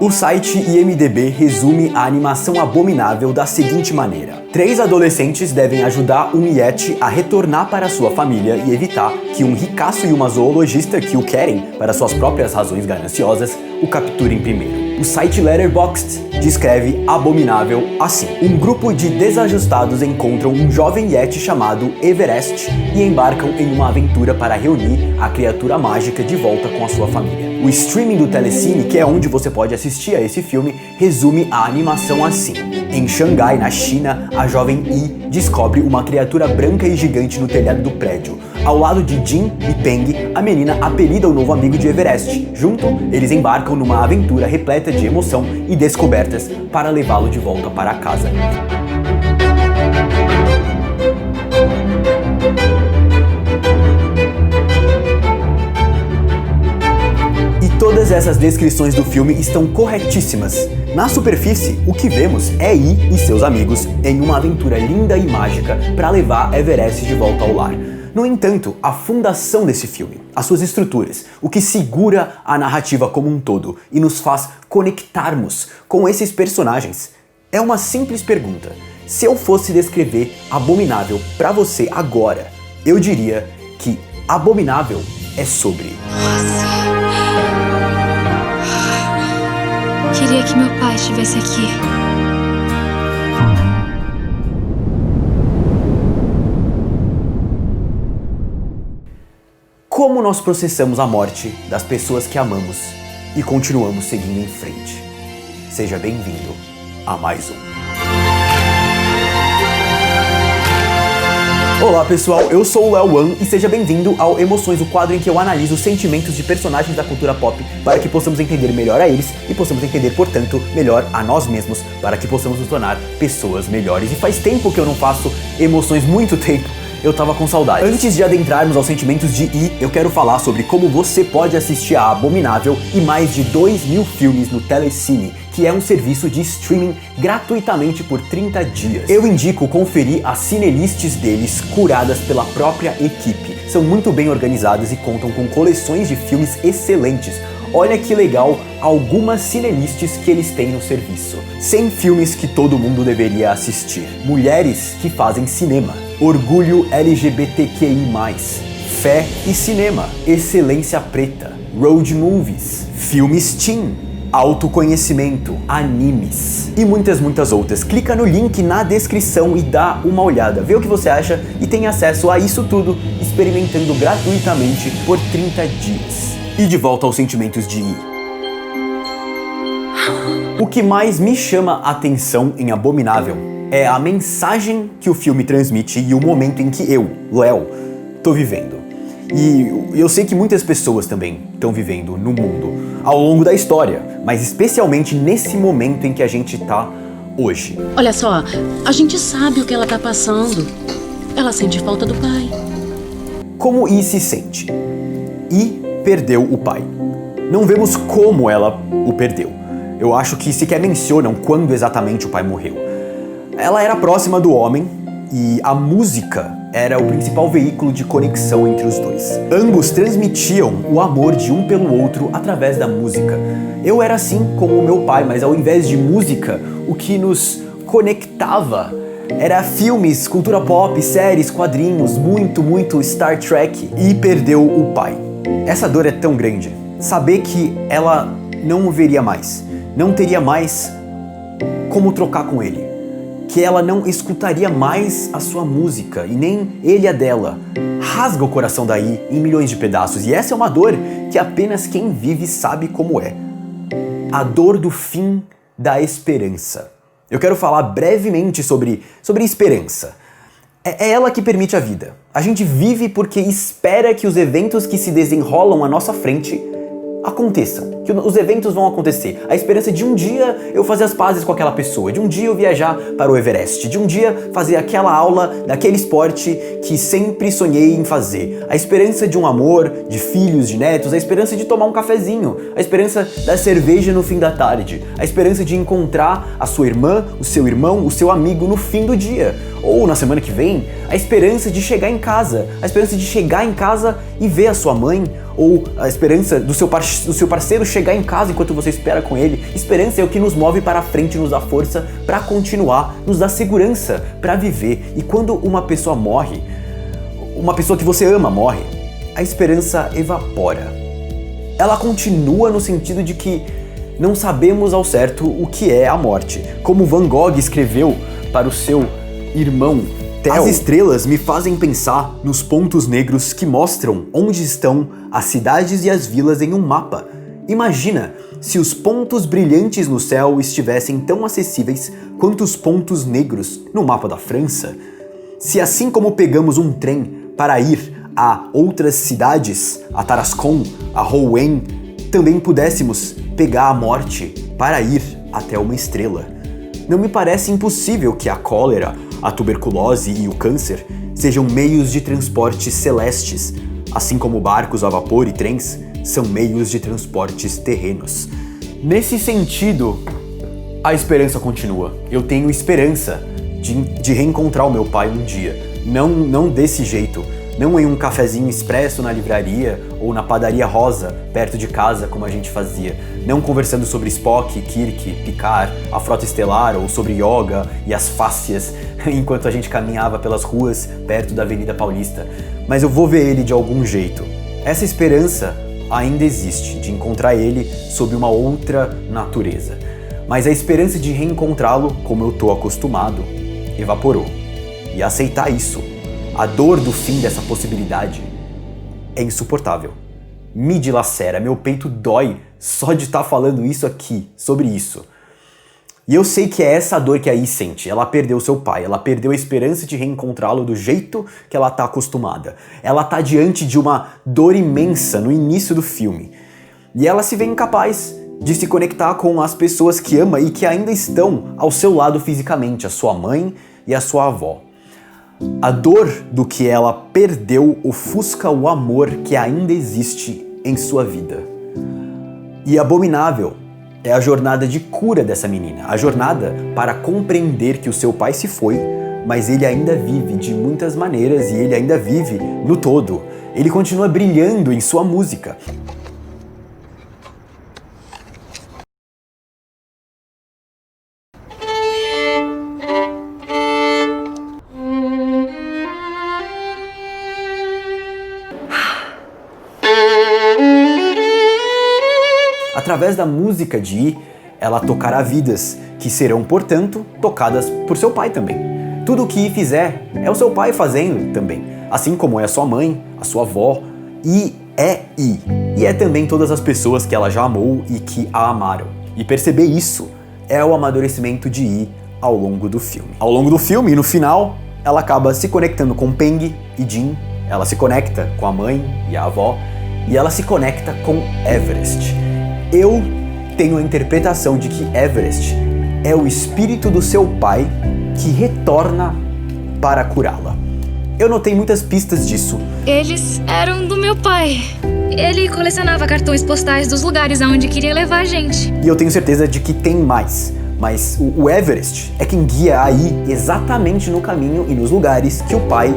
O site IMDb resume a animação abominável da seguinte maneira: 3 adolescentes devem ajudar um Yeti a retornar para sua família e evitar que um ricaço e uma zoologista que o querem para suas próprias razões gananciosas o capturem primeiro. O site Letterboxd descreve Abominável assim: um grupo de desajustados encontram um jovem Yeti chamado Everest e embarcam em uma aventura para reunir a criatura mágica de volta com a sua família. O streaming do Telecine, que é onde você pode assistir a esse filme, resume a animação assim: em Xangai, na China, a jovem Yi descobre uma criatura branca e gigante no telhado do prédio. Ao lado de Jin e Peng, a menina apelida o novo amigo de Everest. Junto, eles embarcam numa aventura repleta de emoção e descobertas para levá-lo de volta para casa. Todas essas descrições do filme estão corretíssimas. Na superfície, o que vemos é Yi e seus amigos em uma aventura linda e mágica para levar Everest de volta ao lar. No entanto, a fundação desse filme, as suas estruturas, o que segura a narrativa como um todo e nos faz conectarmos com esses personagens, é uma simples pergunta. Se eu fosse descrever Abominável para você agora, eu diria que Abominável é sobre... Queria que meu pai estivesse aqui. Como nós processamos a morte das pessoas que amamos e continuamos seguindo em frente. Seja bem-vindo a mais um. Olá pessoal, eu sou o Léo Wan e seja bem-vindo ao Emoções, o quadro em que eu analiso os sentimentos de personagens da cultura pop para que possamos entender melhor a eles e possamos entender, portanto, melhor a nós mesmos, para que possamos nos tornar pessoas melhores. E faz tempo que eu não faço emoções, muito tempo. Eu tava com saudade. Antes de adentrarmos aos sentimentos de Yi, eu quero falar sobre como você pode assistir a Abominável e mais de 2.000 filmes no Telecine, que é um serviço de streaming gratuitamente por 30 dias. Eu indico conferir as cinelists deles, curadas pela própria equipe. São muito bem organizadas e contam com coleções de filmes excelentes. Olha que legal algumas cinelists que eles têm no serviço. 100 filmes que todo mundo deveria assistir. Mulheres que fazem cinema. Orgulho LGBTQI+. Fé e cinema. Excelência preta. Road movies. Filmes teen. Autoconhecimento, animes e muitas outras. Clica no link na descrição e dá uma olhada, vê o que você acha e tem acesso a isso tudo experimentando gratuitamente por 30 dias. E de volta aos sentimentos de Yi. O que mais me chama a atenção em Abominável é a mensagem que o filme transmite e o momento em que eu, Léo, tô vivendo. E eu sei que muitas pessoas também estão vivendo no mundo ao longo da história, mas especialmente nesse momento em que a gente tá hoje. Olha só, a gente sabe o que ela tá passando. Ela sente falta do pai. Como Yi se sente? Yi perdeu o pai. Não vemos como ela o perdeu. Eu acho que sequer mencionam quando exatamente o pai morreu. Ela era próxima do homem e a música era o principal veículo de conexão entre os dois. Ambos transmitiam o amor de um pelo outro através da música. Eu era assim como o meu pai, mas ao invés de música, o que nos conectava era filmes, cultura pop, séries, quadrinhos, muito Star Trek. E perdeu o pai. Essa dor é tão grande. Saber que ela não o veria mais, não teria mais como trocar com ele. Que ela não escutaria mais a sua música e nem ele a dela. Rasga o coração da Yi em milhões de pedaços e essa é uma dor que apenas quem vive sabe como é. A dor do fim da esperança. Eu quero falar brevemente sobre esperança. É ela que permite a vida. A gente vive porque espera que os eventos que se desenrolam à nossa frente aconteçam, que os eventos vão acontecer. A esperança de um dia eu fazer as pazes com aquela pessoa, de um dia eu viajar para o Everest, de um dia fazer aquela aula daquele esporte que sempre sonhei em fazer. A esperança de um amor, de filhos, de netos, a esperança de tomar um cafezinho, a esperança da cerveja no fim da tarde, a esperança de encontrar a sua irmã, o seu irmão, o seu amigo no fim do dia. Ou na semana que vem, a esperança de chegar em casa, a esperança de chegar em casa e ver a sua mãe ou a esperança do seu parceiro chegar em casa enquanto você espera com ele. Esperança é o que nos move para frente, nos dá força para continuar, nos dá segurança para viver. E quando uma pessoa morre, uma pessoa que você ama morre, a esperança evapora. Ela continua no sentido de que não sabemos ao certo o que é a morte. Como Van Gogh escreveu para o seu irmão Theo, as estrelas me fazem pensar nos pontos negros que mostram onde estão as cidades e as vilas em um mapa. Imagina se os pontos brilhantes no céu estivessem tão acessíveis quanto os pontos negros no mapa da França. Se assim como pegamos um trem para ir a outras cidades, a Tarascon, a Rouen, também pudéssemos pegar a morte para ir até uma estrela. Não me parece impossível que a cólera, a tuberculose e o câncer sejam meios de transporte celestes, assim como barcos a vapor e trens são meios de transportes terrenos. Nesse sentido, a esperança continua. Eu tenho esperança de reencontrar o meu pai um dia. Não desse jeito. Não em um cafezinho expresso na livraria ou na padaria rosa, perto de casa, como a gente fazia. Não conversando sobre Spock, Kirk, Picard, a Frota Estelar ou sobre yoga e as fáscias, enquanto a gente caminhava pelas ruas perto da Avenida Paulista. Mas eu vou ver ele de algum jeito. Essa esperança ainda existe, de encontrar ele sob uma outra natureza. Mas a esperança de reencontrá-lo, como eu tô acostumado, evaporou. E aceitar isso, a dor do fim dessa possibilidade, é insuportável. Me dilacera, meu peito dói só de estar falando isso aqui, sobre isso. E eu sei que é essa dor que a Yi sente. Ela perdeu seu pai, ela perdeu a esperança de reencontrá-lo do jeito que ela tá acostumada. Ela tá diante de uma dor imensa no início do filme. E ela se vê incapaz de se conectar com as pessoas que ama e que ainda estão ao seu lado fisicamente, a sua mãe e a sua avó. A dor do que ela perdeu ofusca o amor que ainda existe em sua vida. E abominável é a jornada de cura dessa menina, a jornada para compreender que o seu pai se foi, mas ele ainda vive de muitas maneiras e ele ainda vive no todo. Ele continua brilhando em sua música. Através da música de Yi, ela tocará vidas que serão, portanto, tocadas por seu pai também. Tudo o que Yi fizer é o seu pai fazendo também, assim como é a sua mãe, a sua avó, e é Yi. E é também todas as pessoas que ela já amou e que a amaram. E perceber isso é o amadurecimento de Yi ao longo do filme. Ao longo do filme, no final, ela acaba se conectando com Peng e Jin, ela se conecta com a mãe e a avó, e ela se conecta com Everest. Eu tenho a interpretação de que Everest é o espírito do seu pai que retorna para curá-la. Eu notei muitas pistas disso. Eles eram do meu pai. Ele colecionava cartões postais dos lugares aonde queria levar a gente. E eu tenho certeza de que tem mais. Mas o Everest é quem guia a Yi exatamente no caminho e nos lugares que o pai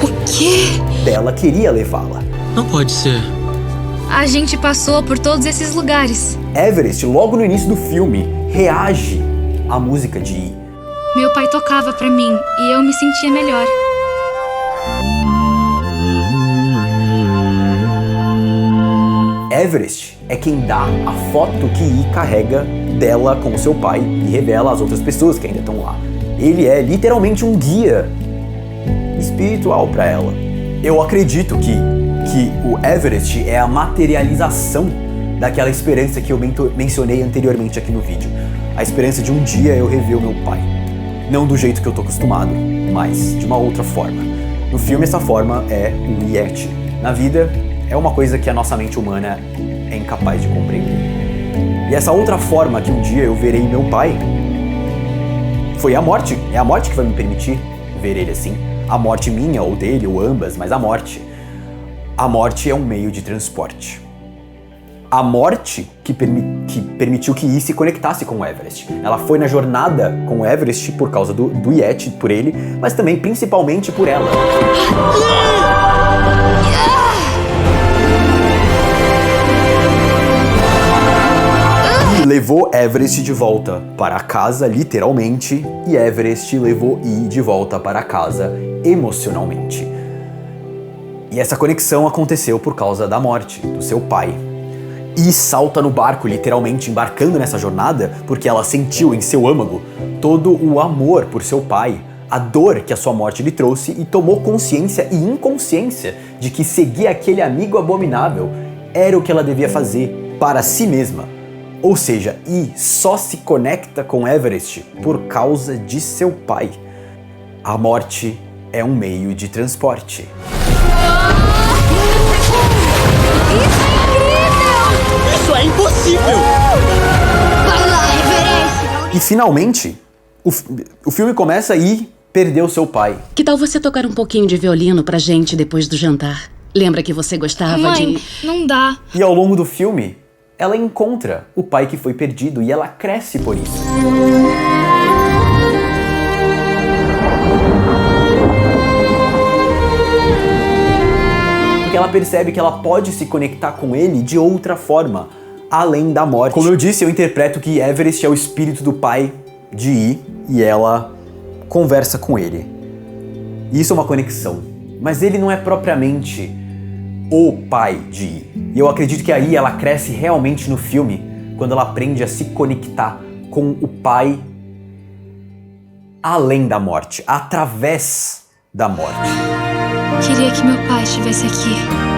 O quê? dela queria levá-la. Não pode ser. A gente passou por todos esses lugares. Everest, logo no início do filme, reage à música de Yi. Meu pai tocava pra mim e eu me sentia melhor. Everest é quem dá a foto que Yi carrega dela com seu pai e revela às outras pessoas que ainda estão lá. Ele é literalmente um guia espiritual para ela. Eu acredito que o Everest é a materialização daquela esperança que eu mencionei anteriormente aqui no vídeo. A esperança de um dia eu rever o meu pai. Não do jeito que eu tô acostumado, mas de uma outra forma. No filme, essa forma é um Yeti. Na vida, é uma coisa que a nossa mente humana é incapaz de compreender. E essa outra forma que um dia eu verei meu pai foi a morte. É a morte que vai me permitir ver ele assim. A morte minha, ou dele, ou ambas, mas a morte. A morte é um meio de transporte. A morte que permitiu que Yi se conectasse com o Everest. Ela foi na jornada com o Everest por causa do Yeti, por ele, mas também principalmente por ela. levou Everest de volta para casa, literalmente, e Everest levou E de volta para casa, emocionalmente. E essa conexão aconteceu por causa da morte do seu pai. E salta no barco, literalmente embarcando nessa jornada, porque ela sentiu em seu âmago todo o amor por seu pai, a dor que a sua morte lhe trouxe, e tomou consciência e inconsciência de que seguir aquele amigo abominável era o que ela devia fazer para si mesma. Ou seja, E só se conecta com Everest por causa de seu pai. A morte é um meio de transporte. Isso é impossível! Vai lá, reverência! E finalmente, o filme começa e perdeu seu pai. Que tal você tocar um pouquinho de violino pra gente depois do jantar? Lembra que você gostava Mãe, de... não dá. E ao longo do filme, ela encontra o pai que foi perdido e ela cresce por isso. Porque ela percebe que ela pode se conectar com ele de outra forma, além da morte. Como eu disse, eu interpreto que Everest é o espírito do pai de E e ela conversa com ele. E isso é uma conexão. Mas ele não é propriamente o pai de E. E eu acredito que aí ela cresce realmente no filme, quando ela aprende a se conectar com o pai além da morte, através da morte. Queria que meu pai estivesse aqui.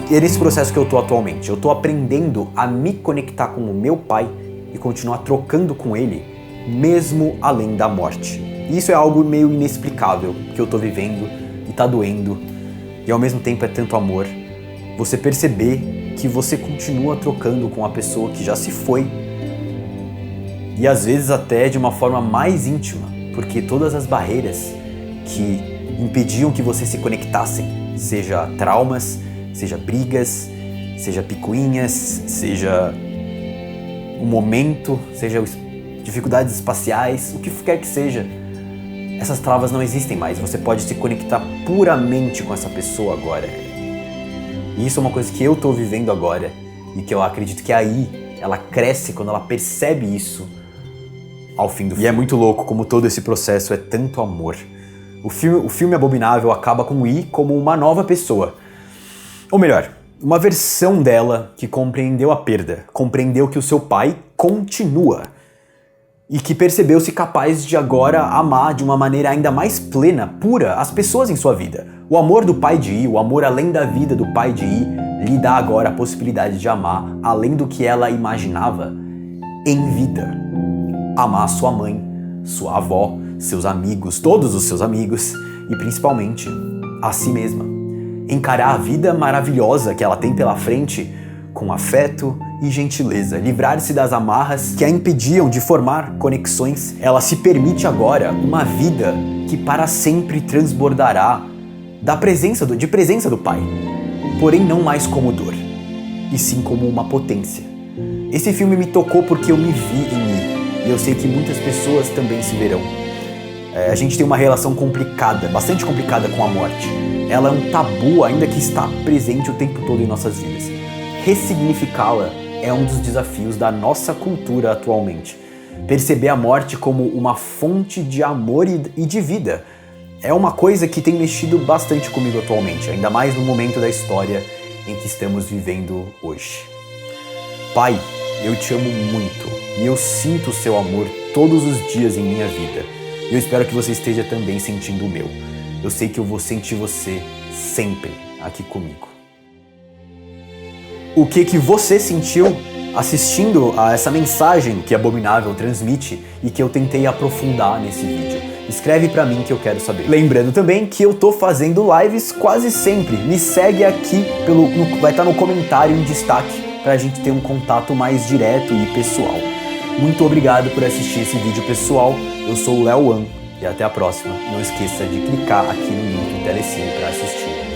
E é nesse processo que eu tô atualmente. Eu tô aprendendo a me conectar com o meu pai e continuar trocando com ele, mesmo além da morte. E isso é algo meio inexplicável que eu tô vivendo e tá doendo. E ao mesmo tempo é tanto amor. Você perceber que você continua trocando com a pessoa que já se foi. E às vezes até de uma forma mais íntima, porque todas as barreiras que impediam que você se conectassem, seja traumas, seja brigas, seja picuinhas, seja um momento, seja dificuldades espaciais, o que quer que seja, essas travas não existem mais. Você pode se conectar puramente com essa pessoa agora. E isso é uma coisa que eu tô vivendo agora e que eu acredito que aí ela cresce quando ela percebe isso ao fim do filme. E é muito louco como todo esse processo é tanto amor. O filme Abominável acaba com I como uma nova pessoa. Ou melhor, uma versão dela que compreendeu a perda, compreendeu que o seu pai continua e que percebeu-se capaz de agora amar de uma maneira ainda mais plena, pura, as pessoas em sua vida. O amor do pai de I, o amor além da vida do pai de I, lhe dá agora a possibilidade de amar além do que ela imaginava em vida. Amar sua mãe, sua avó, seus amigos, todos os seus amigos e principalmente a si mesma. Encarar a vida maravilhosa que ela tem pela frente com afeto e gentileza, livrar-se das amarras que a impediam de formar conexões. Ela se permite agora uma vida que para sempre transbordará de presença do pai, porém não mais como dor, e sim como uma potência. Esse filme me tocou porque eu me vi em mim, e eu sei que muitas pessoas também se verão. A gente tem uma relação complicada, bastante complicada com a morte. Ela é um tabu ainda que está presente o tempo todo em nossas vidas. Ressignificá-la é um dos desafios da nossa cultura atualmente. Perceber a morte como uma fonte de amor e de vida é uma coisa que tem mexido bastante comigo atualmente, ainda mais no momento da história em que estamos vivendo hoje. Pai, eu te amo muito e eu sinto o seu amor todos os dias em minha vida. E eu espero que você esteja também sentindo o meu. Eu sei que eu vou sentir você sempre aqui comigo. O que você sentiu assistindo a essa mensagem que Abominável transmite e que eu tentei aprofundar nesse vídeo? Escreve pra mim que eu quero saber. Lembrando também que eu tô fazendo lives quase sempre. Me segue aqui, vai estar no comentário em destaque pra gente ter um contato mais direto e pessoal. Muito obrigado por assistir esse vídeo, pessoal. Eu sou o Léo Wan e até a próxima. Não esqueça de clicar aqui no link do Telecine pra assistir.